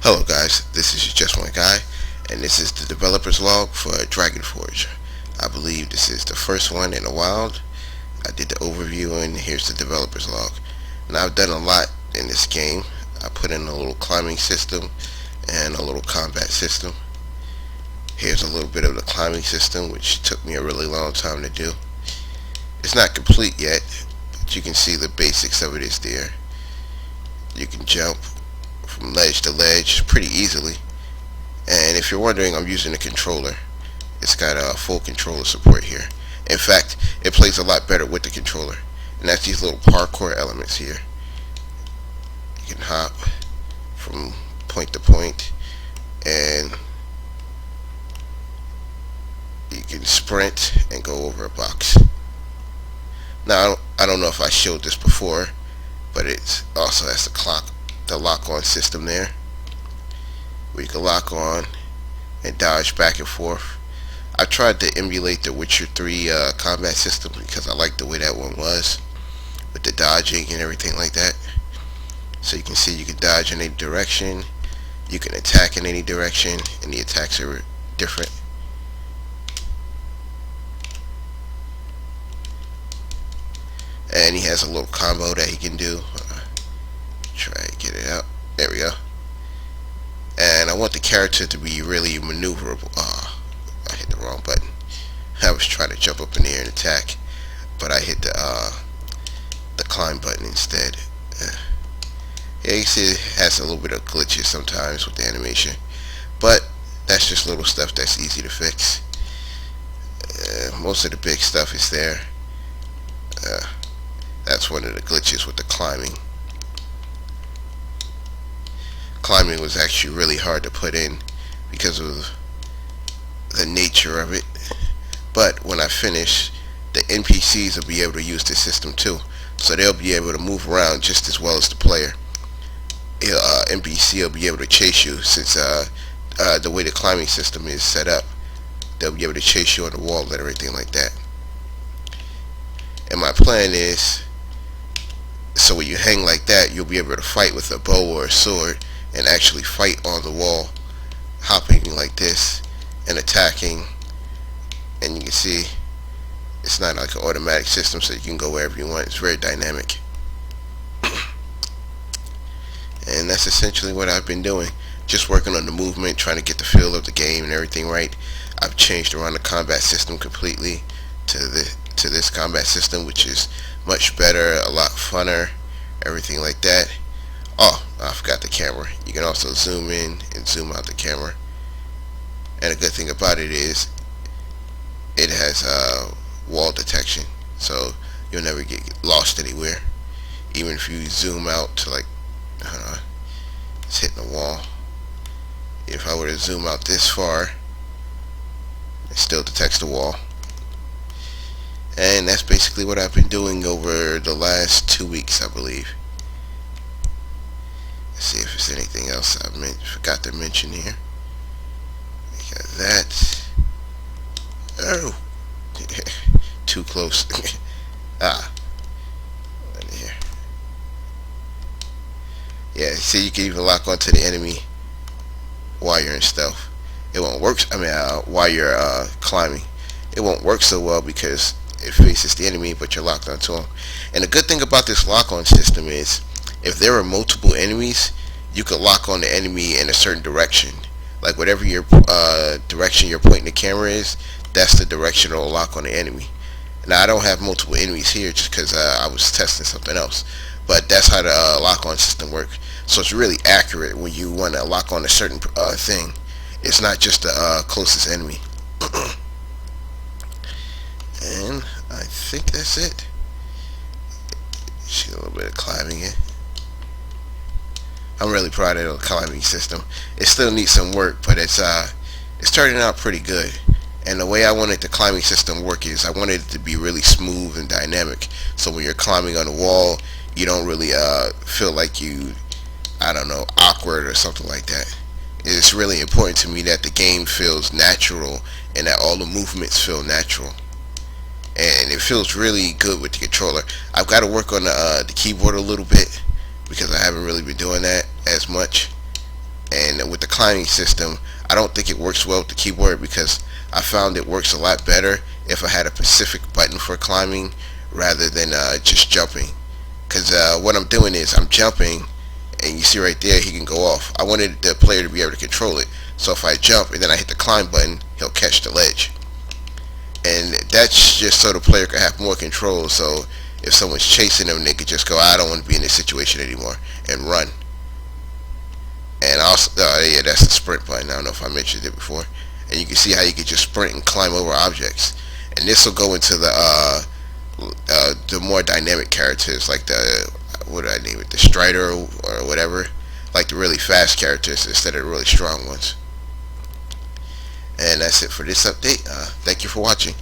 Hello guys, this is just one guy, and this is the developer's log for DragonForged. I believe this is the first one in a while. I did the overview and here's the developer's log. Now I've done a lot in this game. I put in a little climbing system and a little combat system. Here's a little bit of the climbing system, which took me a really long time to do. It's not complete yet, but you can see the basics of it is there. You can jump from ledge to ledge pretty easily, and if you're wondering, I'm using a controller. It's got a full controller support here. In fact, it plays a lot better with the controller, and that's these little parkour elements here. You can hop from point to point, and you can sprint and go over a box. Now I don't know if I showed this before, but it also has the lock-on system there, where you can lock on and dodge back and forth. I tried to emulate the Witcher 3 combat system because I liked the way that one was, with the dodging and everything like that. So you can see you can dodge in any direction, you can attack in any direction, and the attacks are different. And he has a little combo that he can do. Try to get it out. There we go. And I want the character to be really maneuverable. I hit the wrong button. I was trying to jump up in the air and attack, but I hit the climb button instead. Yeah, you see it has a little bit of glitches sometimes with the animation, but that's just little stuff that's easy to fix. Most of the big stuff is there. That's one of the glitches with the climbing. Climbing was actually really hard to put in because of the nature of it, but when I finish, the NPCs will be able to use the system too, so they'll be able to move around just as well as the player. NPC will be able to chase you since the way the climbing system is set up. They'll be able to chase you on the wall and everything like that. And my plan is, so when you hang like that, you'll be able to fight with a bow or a sword and actually fight on the wall, hopping like this and attacking. And you can see it's not like an automatic system, so you can go wherever you want. It's very dynamic. And that's essentially what I've been doing, just working on the movement, trying to get the feel of the game and everything right. I've changed around the combat system completely to this combat system, which is much better, a lot funner, everything like that. Oh, I forgot the camera. You can also zoom in and zoom out the camera. And a good thing about it is it has wall detection, so you'll never get lost anywhere. Even if you zoom out to, like, I don't know, it's hitting the wall. If I were to zoom out this far, it still detects the wall. And that's basically what I've been doing over the last 2 weeks, I believe. Let's see if there's anything else I forgot to mention here. We got that. Oh, too close. Here. Yeah, see, you can even lock onto the enemy while you're in stealth. It won't work. While you're climbing, it won't work so well because it faces the enemy, but you're locked onto them. And the good thing about this lock-on system is, if there are multiple enemies, you could lock on the enemy in a certain direction. Like whatever your direction you're pointing the camera is, that's the direction it'll lock on the enemy. Now I don't have multiple enemies here just because I was testing something else, but that's how the lock-on system works. So it's really accurate when you want to lock on a certain thing. It's not just the closest enemy. And I think that's it. See a little bit of climbing in. I'm really proud of the climbing system. It still needs some work, but it's turning out pretty good. And the way I wanted the climbing system work is I wanted it to be really smooth and dynamic. So when you're climbing on the wall, you don't really feel like you, I don't know, awkward or something like that. It's really important to me that the game feels natural and that all the movements feel natural. And it feels really good with the controller. I've got to work on the keyboard a little bit because I haven't really been doing that as much. And climbing system, I don't think it works well with the keyboard, because I found it works a lot better if I had a specific button for climbing rather than just jumping. Because what I'm doing is I'm jumping, and you see right there he can go off. I wanted the player to be able to control it, so if I jump and then I hit the climb button, he'll catch the ledge. And that's just so the player can have more control, so if someone's chasing them, they could just go, I don't want to be in this situation anymore, and run. And also, yeah, that's the sprint button. I don't know if I mentioned it before. And you can see how you can just sprint and climb over objects. And this will go into the more dynamic characters, like the, what do I name it, the Strider or whatever, like the really fast characters instead of the really strong ones. And that's it for this update. Thank you for watching.